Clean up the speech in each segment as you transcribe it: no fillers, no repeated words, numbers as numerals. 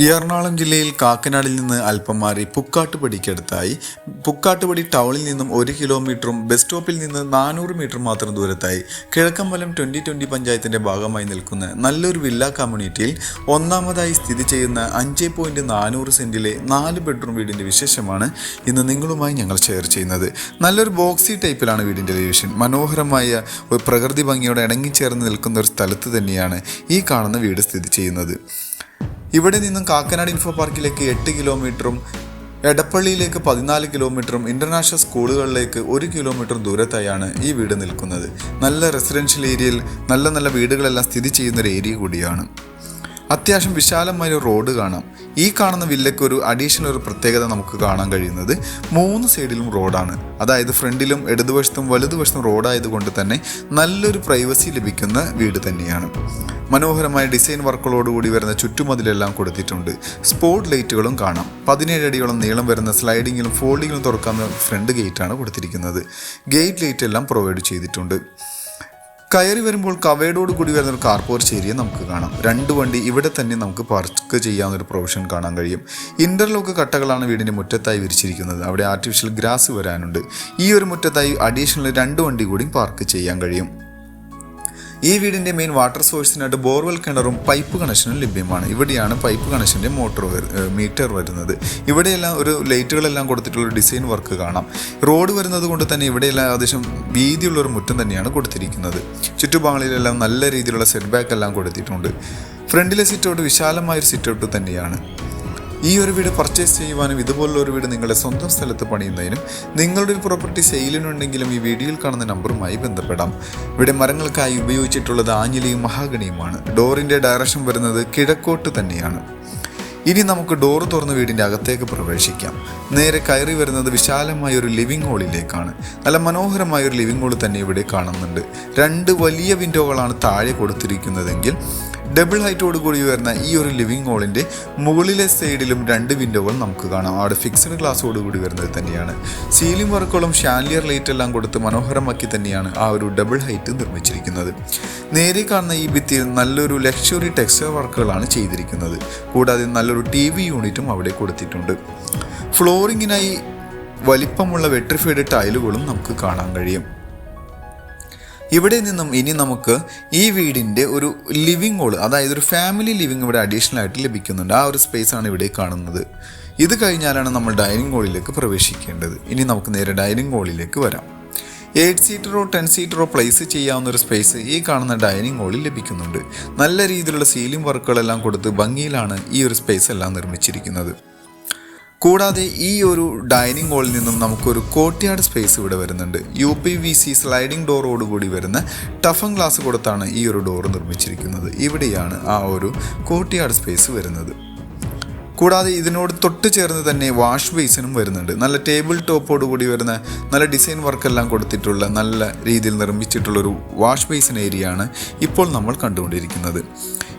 എറണാകുളം ജില്ലയിൽ കാക്കനാടിൽ നിന്ന് അല്പം മാറി പുക്കാട്ടുപടിക്കടുത്തായി പുക്കാട്ടുപടി ടൗണിൽ നിന്നും 1 കിലോമീറ്ററും ബസ് സ്റ്റോപ്പിൽ നിന്ന് 400 മീറ്റർ മാത്രം ദൂരത്തായി കിഴക്കമ്പലം 2020 പഞ്ചായത്തിൻ്റെ ഭാഗമായി നിൽക്കുന്ന നല്ലൊരു വില്ല കമ്മ്യൂണിറ്റിയിൽ ഒന്നാമതായി സ്ഥിതി ചെയ്യുന്ന 5.400 സെൻറ്റിലെ 4 ബെഡ്റൂം വീടിൻ്റെ വിശേഷമാണ് ഇന്ന് നിങ്ങളുമായി ഞങ്ങൾ ഷെയർ ചെയ്യുന്നത്. നല്ലൊരു ബോക്സി ടൈപ്പിലാണ് വീടിൻ്റെ എലിവേഷൻ. മനോഹരമായ ഒരു പ്രകൃതി ഭംഗിയോടെ ഇണങ്ങിച്ചേർന്ന് നിൽക്കുന്ന ഒരു സ്ഥലത്ത് തന്നെയാണ് ഈ കാണുന്ന വീട് സ്ഥിതി ചെയ്യുന്നത്. ഇവിടെ നിന്നും കാക്കനാട് ഇൻഫോ പാർക്കിലേക്ക് 8 കിലോമീറ്ററും എടപ്പള്ളിയിലേക്ക് 14 കിലോമീറ്ററും ഇൻ്റർനാഷണൽ സ്കൂളുകളിലേക്ക് 1 കിലോമീറ്റർ ദൂരത്തായാണ് ഈ വീട് നിൽക്കുന്നത്. നല്ല റെസിഡൻഷ്യൽ ഏരിയയിൽ നല്ല വീടുകളെല്ലാം സ്ഥിതി ചെയ്യുന്നൊരു ഏരിയ കൂടിയാണ്. അത്യാവശ്യം വിശാലമായ ഒരു റോഡ് കാണാം. ഈ കാണുന്ന വില്ലയ്ക്ക് ഒരു അഡീഷണൽ ഒരു പ്രത്യേകത നമുക്ക് കാണാൻ കഴിയുന്നത് 3 സൈഡിലും റോഡാണ്. അതായത് ഫ്രണ്ടിലും ഇടതുവശത്തും വലതുവശത്തും റോഡായതുകൊണ്ട് തന്നെ നല്ലൊരു പ്രൈവസി ലഭിക്കുന്ന വീട് തന്നെയാണ്. മനോഹരമായ ഡിസൈൻ വർക്കുകളോടുകൂടി വരുന്ന ചുറ്റുമതിലെല്ലാം കൊടുത്തിട്ടുണ്ട്. സ്പോട്ട് ലൈറ്റുകളും കാണാം. 17 അടിയോളം നീളം വരുന്ന സ്ലൈഡിങ്ങിലും ഫോൾഡിങ്ങിലും തുറക്കാവുന്ന ഫ്രണ്ട് ഗേറ്റാണ് കൊടുത്തിരിക്കുന്നത്. ഗേറ്റ് ലൈറ്റ് എല്ലാം പ്രൊവൈഡ് ചെയ്തിട്ടുണ്ട്. കയറി വരുമ്പോൾ കവേഡോട് കൂടി വരുന്ന ഒരു കാർ പോർച്ച് ഏരിയ നമുക്ക് കാണാം. 2 വണ്ടി ഇവിടെ തന്നെ നമുക്ക് പാർക്ക് ചെയ്യാവുന്നൊരു പ്രൊവിഷൻ കാണാൻ കഴിയും. ഇൻ്റർലോക്ക് കട്ടകളാണ് വീടിൻ്റെ മുറ്റത്തായി വിരിച്ചിരിക്കുന്നത്. അവിടെ ആർട്ടിഫിഷ്യൽ ഗ്രാസ് വരാനുണ്ട്. ഈ ഒരു മുറ്റത്തായി അഡീഷണൽ 2 വണ്ടി കൂടി പാർക്ക് ചെയ്യാൻ കഴിയും. ഈ വീടിൻ്റെ മെയിൻ വാട്ടർ സോഴ്സിനായിട്ട് ബോർവെൽ കിണറും പൈപ്പ് കണക്ഷനും ലഭ്യമാണ്. ഇവിടെയാണ് പൈപ്പ് കണക്ഷൻ്റെ മീറ്റർ വരുന്നത്. ഇവിടെയെല്ലാം ഒരു ലൈറ്റുകളെല്ലാം കൊടുത്തിട്ടുള്ളൊരു ഡിസൈൻ വർക്ക് കാണാം. റോഡ് വരുന്നത് കൊണ്ട് തന്നെ ഇവിടെയെല്ലാം ഏകദേശം വീതിയുള്ളൊരു മുറ്റം തന്നെയാണ് കൊടുത്തിരിക്കുന്നത്. ചുറ്റുഭാഗങ്ങളിലെല്ലാം നല്ല രീതിയിലുള്ള സെറ്റ് ബാക്ക് എല്ലാം കൊടുത്തിട്ടുണ്ട്. ഫ്രണ്ടിലെ സിറ്റൗട്ട് വിശാലമായൊരു സിറ്റൗട്ട് തന്നെയാണ്. ഈ ഒരു വീട് പർച്ചേസ് ചെയ്യുവാനും ഇതുപോലുള്ള ഒരു വീട് നിങ്ങളുടെ സ്വന്തം സ്ഥലത്ത് പണിയുന്നതിനും നിങ്ങളുടെ ഒരു പ്രോപ്പർട്ടി സെയിലിനുണ്ടെങ്കിലും ഈ വീഡിയോയിൽ കാണുന്ന നമ്പറുമായി ബന്ധപ്പെടാം. ഇവിടെ മരങ്ങൾക്കായി ഉപയോഗിച്ചിട്ടുള്ളത് ആഞ്ഞിലിയും മഹാഗണിയുമാണ്. ഡോറിൻ്റെ ഡയറക്ഷൻ വരുന്നത് കിഴക്കോട്ട് തന്നെയാണ്. ഇനി നമുക്ക് ഡോറ് തുറന്ന് വീടിൻ്റെ അകത്തേക്ക് പ്രവേശിക്കാം. നേരെ കയറി വരുന്നത് വിശാലമായ ഒരു ലിവിംഗ് ഹാളിലേക്കാണ്. നല്ല മനോഹരമായ ഒരു ലിവിംഗ് ഹാൾ തന്നെ ഇവിടെ കാണുന്നുണ്ട്. 2 വലിയ വിൻഡോകളാണ് താഴെ കൊടുത്തിരിക്കുന്നതെങ്കിൽ ഡബിൾ ഹൈറ്റോട് കൂടി വരുന്ന ഈ ഒരു ലിവിംഗ് ഹാളിൻ്റെ മുകളിലെ സൈഡിലും 2 വിൻഡോകൾ നമുക്ക് കാണാം. അവിടെ ഫിക്സ്ഡ് ഗ്ലാസ്സോട് കൂടി വരുന്നത് തന്നെയാണ്. സീലിംഗ് വർക്കുകളും ഷാൻലിയർ ലൈറ്റ് എല്ലാം കൊടുത്ത് മനോഹരമാക്കി തന്നെയാണ് ആ ഒരു ഡബിൾ ഹൈറ്റ് നിർമ്മിച്ചിരിക്കുന്നത്. നേരെ കാണുന്ന ഈ ഭിത്തിയിൽ നല്ലൊരു ലക്ഷറി ടെക്സ്ചർ വർക്കുകളാണ് ചെയ്തിരിക്കുന്നത്. കൂടാതെ നല്ലൊരു TV യൂണിറ്റും അവിടെ കൊടുത്തിട്ടുണ്ട്. ഫ്ലോറിങ്ങിനായി വലിപ്പമുള്ള വെട്രിഫൈഡ് ടൈലുകളും നമുക്ക് കാണാൻ കഴിയും. ഇവിടെ നിന്നും ഇനി നമുക്ക് ഈ വീടിൻ്റെ ഒരു ലിവിംഗ് ഹാൾ, അതായത് ഒരു ഫാമിലി ലിവിംഗ് ഇവിടെ അഡീഷണൽ ആയിട്ട് ലഭിക്കുന്നുണ്ട്. ആ ഒരു സ്പേസാണ് ഇവിടെ കാണുന്നത്. ഇത് കഴിഞ്ഞാലാണ് നമ്മൾ ഡൈനിങ് ഹാളിലേക്ക് പ്രവേശിക്കേണ്ടത്. ഇനി നമുക്ക് നേരെ ഡൈനിങ് ഹാളിലേക്ക് വരാം. 8 സീറ്ററോ 10 സീറ്ററോ പ്ലേസ് ചെയ്യാവുന്ന ഒരു സ്പേസ് ഈ കാണുന്ന ഡൈനിങ് ഹാളിൽ ലഭിക്കുന്നുണ്ട്. നല്ല രീതിയിലുള്ള സീലിംഗ് വർക്കുകളെല്ലാം കൊടുത്ത് ഭംഗിയിലാണ് ഈ ഒരു സ്പേസ് എല്ലാം നിർമ്മിച്ചിരിക്കുന്നത്. കൂടാതെ ഈ ഒരു ഡൈനിങ് ഹാളിൽ നിന്നും നമുക്കൊരു കോർട്ട്യാർഡ് സ്പേസ് ഇവിടെ വരുന്നുണ്ട്. UPVC സ്ലൈഡിംഗ് ഡോറോട് കൂടി വരുന്ന ടഫൻ ഗ്ലാസ് കൊടുത്താണ് ഈ ഒരു ഡോർ നിർമ്മിച്ചിരിക്കുന്നത്. ഇവിടെയാണ് ആ ഒരു കോർട്ട്യാർഡ് സ്പേസ് വരുന്നത്. കൂടാതെ ഇതിനോട് തൊട്ട് ചേർന്ന് തന്നെ വാഷ് ബേസിനും വരുന്നുണ്ട്. നല്ല ടേബിൾ ടോപ്പോട് കൂടി വരുന്ന നല്ല ഡിസൈൻ വർക്കെല്ലാം കൊടുത്തിട്ടുള്ള നല്ല രീതിയിൽ നിർമ്മിച്ചിട്ടുള്ളൊരു വാഷ് ബേസിൻ ഏരിയയാണ് ഇപ്പോൾ നമ്മൾ കണ്ടുകൊണ്ടിരിക്കുന്നത്.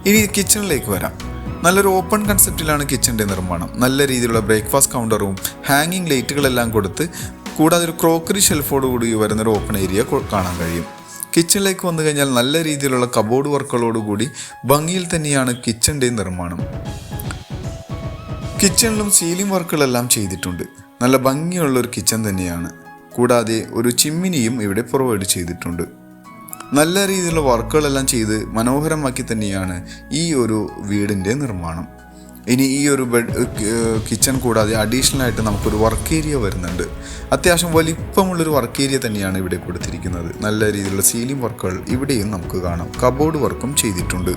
ഇനി കിച്ചണിലേക്ക് വരാം. നല്ലൊരു ഓപ്പൺ കൺസെപ്റ്റിലാണ് കിച്ചൻ്റെ നിർമ്മാണം. നല്ല രീതിയിലുള്ള ബ്രേക്ക്ഫാസ്റ്റ് കൗണ്ടറും ഹാങ്ങിങ് ലൈറ്റുകളെല്ലാം കൊടുത്ത് കൂടാതെ ഒരു ക്രോക്കറി ഷെൽഫോട് കൂടി വരുന്നൊരു ഓപ്പൺ ഏരിയ കാണാൻ കഴിയും. കിച്ചണിലേക്ക് വന്നു കഴിഞ്ഞാൽ നല്ല രീതിയിലുള്ള കബോർഡ് വർക്കുകളോടുകൂടി ഭംഗിയിൽ തന്നെയാണ് കിച്ചൻ്റെ നിർമ്മാണം. കിച്ചണിലും സീലിംഗ് വർക്കുകളെല്ലാം ചെയ്തിട്ടുണ്ട്. നല്ല ഭംഗിയുള്ളൊരു കിച്ചൺ തന്നെയാണ്. കൂടാതെ ഒരു ചിമ്മിനിയും ഇവിടെ പ്രൊവൈഡ് ചെയ്തിട്ടുണ്ട്. നല്ല രീതിയിലുള്ള വർക്കുകളെല്ലാം ചെയ്ത് മനോഹരമാക്കി തന്നെയാണ് ഈ ഒരു വീടിൻ്റെ നിർമ്മാണം. ഇനി ഈ ഒരു കിച്ചൺ കൂടാതെ അഡീഷണൽ ആയിട്ട് നമുക്കൊരു വർക്ക് ഏരിയ വരുന്നുണ്ട്. അത്യാവശ്യം വലിപ്പമുള്ളൊരു വർക്ക് ഏരിയ തന്നെയാണ് ഇവിടെ കൊടുത്തിരിക്കുന്നത്. നല്ല രീതിയിലുള്ള സീലിംഗ് വർക്കുകൾ ഇവിടെയും നമുക്ക് കാണാം. കബോർഡ് വർക്കും ചെയ്തിട്ടുണ്ട്.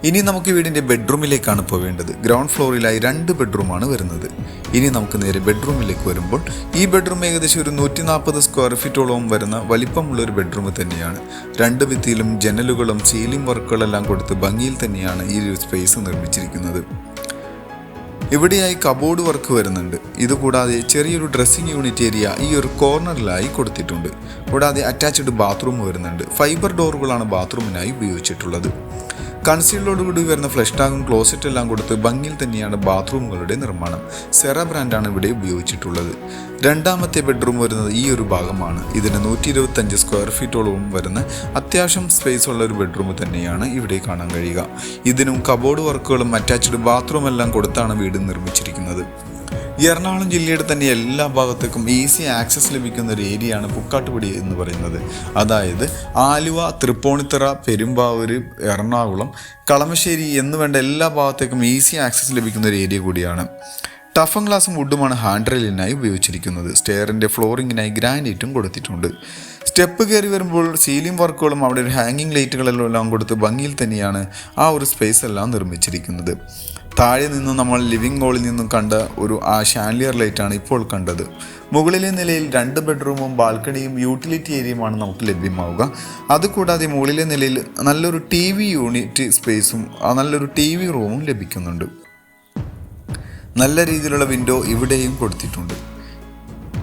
ഇനി നമുക്ക് വീടിൻ്റെ ബെഡ്റൂമിലേക്കാണ് പോവേണ്ടത്. ഗ്രൗണ്ട് ഫ്ലോറിലായി 2 ബെഡ്റൂമാണ് വരുന്നത്. ഇനി നമുക്ക് നേരെ ബെഡ്റൂമിലേക്ക് വരുമ്പോൾ ഈ ബെഡ്റൂം ഏകദേശം ഒരു 140 സ്ക്വയർ ഫീറ്റോളം വരുന്ന വലിപ്പമുള്ളൊരു ബെഡ്റൂം തന്നെയാണ്. 2 ഭിത്തിയിലും ജനലുകളും സീലിംഗ് വർക്കുകളെല്ലാം കൊടുത്ത് ഭംഗിയിൽ തന്നെയാണ് ഈ ഒരു സ്പേസ് നിർമ്മിച്ചിരിക്കുന്നത്. ഇവിടെയായി കബോർഡ് വർക്ക് വരുന്നുണ്ട്. ഇതുകൂടാതെ ചെറിയൊരു ഡ്രസ്സിംഗ് യൂണിറ്റ് ഏരിയ ഈ ഒരു കോർണറിലായി കൊടുത്തിട്ടുണ്ട്. കൂടാതെ അറ്റാച്ച്ഡ് ബാത്റൂം വരുന്നുണ്ട്. ഫൈബർ ഡോറുകളാണ് ബാത്റൂമിനായി ഉപയോഗിച്ചിട്ടുള്ളത്. കൺസീലോടുകൂടി വരുന്ന ഫ്ലഷ് ടാങ്കും ക്ലോസറ്റ് എല്ലാം കൊടുത്ത് ഭംഗിയിൽ തന്നെയാണ് ബാത്റൂമുകളുടെ നിർമ്മാണം. സെറ ബ്രാൻഡാണ് ഇവിടെ ഉപയോഗിച്ചിട്ടുള്ളത്. രണ്ടാമത്തെ ബെഡ്റൂം വരുന്നത് ഈ ഒരു ഭാഗമാണ്. ഇതിന് 125 സ്ക്വയർ ഫീറ്റോളവും വരുന്ന അത്യാവശ്യം സ്പേസ് ഉള്ള ഒരു ബെഡ്റൂം തന്നെയാണ് ഇവിടെ കാണാൻ കഴിയുക. ഇതിനും കബോർഡ് വർക്കുകളും അറ്റാച്ച്ഡ് ബാത്റൂം എല്ലാം കൊടുത്താണ് വീട് നിർമ്മിച്ചിരിക്കുന്നത്. എറണാകുളം ജില്ലയുടെ തന്നെ എല്ലാ ഭാഗത്തേക്കും ഈസി ആക്സസ് ലഭിക്കുന്ന ഒരു ഏരിയയാണ് പുക്കാട്ടുപടി എന്ന് പറയുന്നത്. അതായത് ആലുവ, തൃപ്പൂണിത്തുറ, പെരുമ്പാവൂർ, എറണാകുളം, കളമശ്ശേരി എന്ന് വേണ്ട എല്ലാ ഭാഗത്തേക്കും ഈസി ആക്സസ് ലഭിക്കുന്ന ഒരു ഏരിയ കൂടിയാണ്. ടഫൻ ഗ്ലാസും വുഡുമാണ് ഹാൻഡ് റെയിലിനായി ഉപയോഗിച്ചിരിക്കുന്നത്. സ്റ്റെയറിൻ്റെ ഫ്ലോറിങ്ങിനായി ഗ്രാനൈറ്റും കൊടുത്തിട്ടുണ്ട്. സ്റ്റെപ്പ് കയറി വരുമ്പോൾ സീലിംഗ് വർക്കുകളും അവിടെ ഒരു ഹാങ്ങിങ് ലൈറ്റുകളെല്ലാം കൊടുത്ത് ഭംഗിയിൽ തന്നെയാണ് ആ ഒരു സ്പേസ് എല്ലാം നിർമ്മിച്ചിരിക്കുന്നത്. താഴെ നിന്നും നമ്മൾ ലിവിംഗ് ഹാളിൽ നിന്നും കണ്ട ഒരു ഷാൻലിയർ ലൈറ്റാണ് ഇപ്പോൾ കണ്ടത്. മുകളിലെ നിലയിൽ 2 ബെഡ്റൂമും ബാൽക്കണിയും യൂട്ടിലിറ്റി ഏരിയയുമാണ് നമുക്ക് ലഭ്യമാവുക. അതുകൂടാതെ മുകളിലെ നിലയിൽ നല്ലൊരു TV യൂണിറ്റ് സ്പേസും നല്ലൊരു TV റൂമും ലഭിക്കുന്നുണ്ട്. നല്ല രീതിയിലുള്ള വിൻഡോ ഇവിടെയും കൊടുത്തിട്ടുണ്ട്.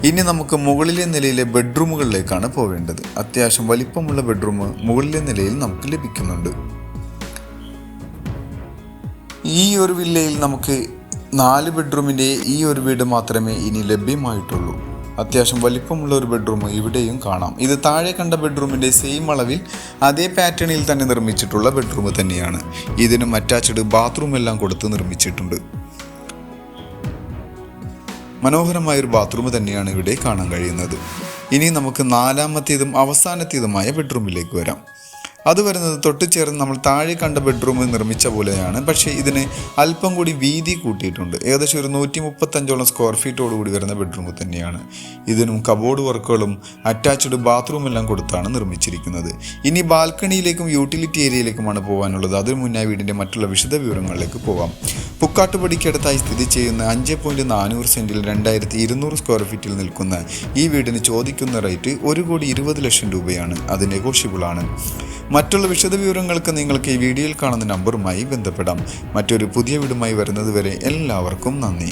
ഇനി നമുക്ക് മുകളിലെ നിലയിലെ ബെഡ്റൂമുകളിലേക്കാണ് പോവേണ്ടത്. അത്യാവശ്യം വലിപ്പമുള്ള ബെഡ്റൂം മുകളിലെ നിലയിൽ നമുക്ക് ലഭിക്കുന്നുണ്ട്. ഈ ഒരു വില്ലയിൽ നമുക്ക് 4 ബെഡ്റൂമിൻ്റെ ഈ ഒരു വീട് മാത്രമേ ഇനി ലഭ്യമായിട്ടുള്ളൂ. അത്യാവശ്യം വലിപ്പമുള്ള ഒരു ബെഡ്റൂം ഇവിടെയും കാണാം. ഇത് താഴെ കണ്ട ബെഡ്റൂമിൻ്റെ സെയിം അളവിൽ അതേ പാറ്റേണിൽ തന്നെ നിർമ്മിച്ചിട്ടുള്ള ബെഡ്റൂം തന്നെയാണ്. ഇതിനും അറ്റാച്ച്ഡ് ബാത്റൂം എല്ലാം കൊടുത്ത് നിർമ്മിച്ചിട്ടുണ്ട്. മനോഹരമായൊരു ബാത്റൂം തന്നെയാണ് ഇവിടെ കാണാൻ കഴിയുന്നത്. ഇനി നമുക്ക് 4ാമത്തേതും അവസാനത്തേതുമായ ബെഡ്റൂമിലേക്ക് വരാം. അത് വരുന്നത് തൊട്ട് ചേർന്ന് നമ്മൾ താഴെ കണ്ട ബെഡ്റൂം നിർമ്മിച്ച പോലെയാണ്. പക്ഷേ ഇതിന് അല്പം കൂടി വീതി കൂട്ടിയിട്ടുണ്ട്. ഏകദേശം ഒരു 135ഓളം സ്ക്വയർ ഫീറ്റോടുകൂടി വരുന്ന ബെഡ്റൂം തന്നെയാണ്. ഇതിനും കബോർഡ് വർക്കുകളും അറ്റാച്ച്ഡ് ബാത്റൂം എല്ലാം കൊടുത്താണ് നിർമ്മിച്ചിരിക്കുന്നത്. ഇനി ബാൽക്കണിയിലേക്കും യൂട്ടിലിറ്റി ഏരിയയിലേക്കുമാണ് പോകാനുള്ളത്. അതിനു മുന്നായി വീടിൻ്റെ മറ്റുള്ള വിശദ വിവരങ്ങളിലേക്ക് പോകാം. പുക്കാട്ടുപടിക്കടുത്തായി സ്ഥിതി ചെയ്യുന്ന 5.400 സെൻറ്റിൽ 2200 സ്ക്വയർ ഫീറ്റിൽ നിൽക്കുന്ന ഈ വീടിന് ചോദിക്കുന്ന റേറ്റ് 1,20,00,000 രൂപയാണ്. അത് നെഗോഷ്യബിളാണ്. മറ്റുള്ള വിശദ വിവരങ്ങൾക്ക് നിങ്ങൾക്ക് ഈ വീഡിയോയിൽ കാണുന്ന നമ്പറുമായി ബന്ധപ്പെടാം. മറ്റൊരു പുതിയ വീടുമായി വരുന്നതുവരെ എല്ലാവർക്കും നന്ദി.